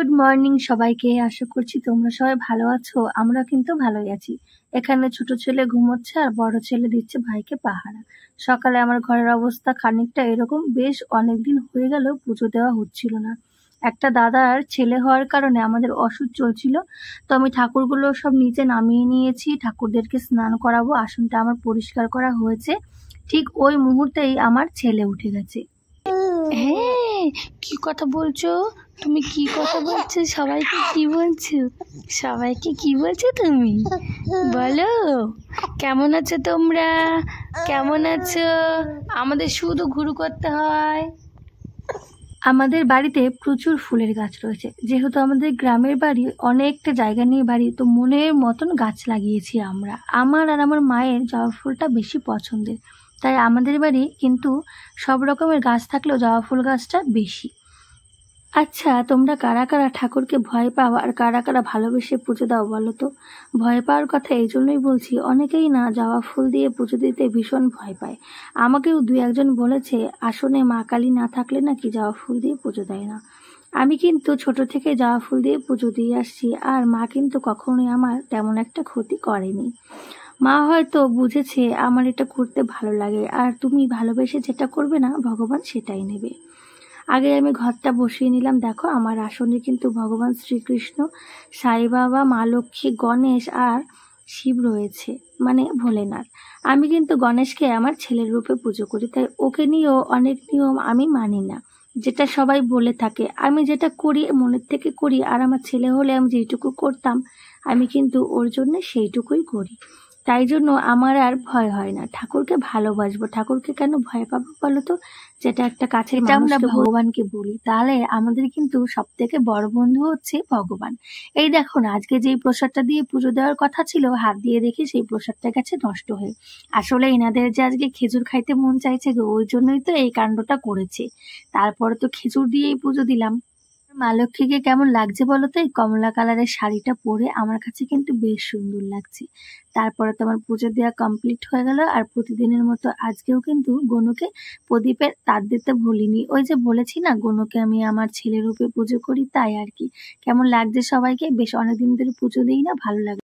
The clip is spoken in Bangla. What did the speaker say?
গুড মর্নিং সবাইকে। আশা করছি তোমরা সবাই ভালো আছো। আমরা কিন্তু ভালোই আছি। এখানে ছোট ছেলে ঘুমোচ্ছে আর বড় ছেলে দিচ্ছে ভাইকে পাহারা। সকালে আমার ঘরের অবস্থা খানিকটা এরকম, বেশ অনেকদিন হয়ে গেল পুজো দেওয়া হচ্ছিল না। একটা দাদার ছেলে হওয়ার কারণে আমাদের ওষুধ চলছিল, তো আমি ঠাকুরগুলো সব নিচে নামিয়ে নিয়েছি। ঠাকুরদেরকে স্নান করাবো, আসনটা আমার পরিষ্কার করা হয়েছে। ঠিক ওই মুহূর্তেই আমার ছেলে উঠে গেছে। হ্যাঁ, কি কথা বলছো তুমি? কি কথা বলছো? সবাইকে কি বলছো? সবাইকে কি বলছো তুমি? বলো, কেমন আছো তোমরা? কেমন আছো? আমাদের শুধু ঘুরু করতে হয়। আমাদের বাড়িতে প্রচুর ফুলের গাছ রয়েছে। যেহেতু আমাদের গ্রামের বাড়ি, অনেকটা জায়গা নিয়ে বাড়ি, তো মনের মতন গাছ লাগিয়েছি আমরা। আমার আর আমার মায়ের জবা ফুলটা বেশি পছন্দের, তাই আমাদের বাড়ি কিন্তু সব রকমের গাছ থাকলেও জবা ফুল গাছটা বেশি। আচ্ছা, তোমরা কারা কারা ঠাকুরকে ভয় পাও আর কারা কারা ভালোবেসে পুজো দাও বলো তো? ভয় পাওয়ার কথা এই জন্যই বলছি, অনেকেই না জবা ফুল দিয়ে পুজো দিতে ভীষণ ভয় পায়। আমাকেও দুই একজন বলেছে আসনে মা কালী না থাকলে নাকি জবা ফুল দিয়ে পুজো দেয় না। আমি কিন্তু ছোট থেকে জবা ফুল দিয়ে পুজো দিয়ে আসছি, আর মা কিন্তু কখনোই আমার তেমন একটা ক্ষতি করেনি। মা হয়তো বুঝেছে আমার এটা করতে ভালো লাগে, আর তুমি ভালোবেসে যেটা করবে না ভগবান সেটাই নেবে। আগে আমি ঘরটা বসিয়ে নিলাম। দেখো, আমার আসনে কিন্তু ভগবান শ্রীকৃষ্ণ, সাই বাবা, মা লক্ষ্মী, গণেশ আর শিব রয়েছে, মানে ভোলেনাথ। আমি কিন্তু গণেশকে আমার ছেলের রূপে পুজো করি, তাই ওকে নিয়েও অনেক নিয়ম আমি মানি না। যেটা সবাই বলে থাকে, আমি যেটা করি মনের থেকে করি, আর আমার ছেলে হলে আমি যেইটুকু করতাম আমি কিন্তু ওর জন্য সেইটুকুই করি। তাই জন্য আমার আর ভয় হয় না। ঠাকুরকে ভালোবাসবো, ঠাকুরকে কেন ভয় পাবো বলো তো? যেটা একটা কাছের আমরা ভগবানকে বলি, তাহলে আমাদের কিন্তু সব থেকে বড় বন্ধু হচ্ছে ভগবান। এই দেখো না, আজকে যেই প্রসাদটা দিয়ে পুজো দেওয়ার কথা ছিল, হাত দিয়ে দেখি সেই প্রসাদটা গেছে নষ্ট হয়ে। আসলে এনাদের যে আজকে খেজুর খাইতে মন চাইছে গো, ওই জন্যই তো এই কাণ্ডটা করেছে। তারপরে তো খেজুর দিয়েই পুজো দিলাম। মা লক্ষ্মীকে কেমন লাগছে বলো তো? এই কমলা কালারের শাড়িটা পরে আমার কাছে কিন্তু বেশ সুন্দর লাগছে। তারপরে তো আমার পুজো দেওয়া কমপ্লিট হয়ে গেল, আর প্রতিদিনের মতো আজকেও কিন্তু গনুকে প্রদীপের তার দিতে ভুলিনি। ওই যে বলেছি না, গনুকে আমি আমার ছেলের রূপে পুজো করি, তাই আর কি। কেমন লাগছে সবাইকে? বেশ অনেকদিন ধরে পুজো দিই না, ভালো লাগে।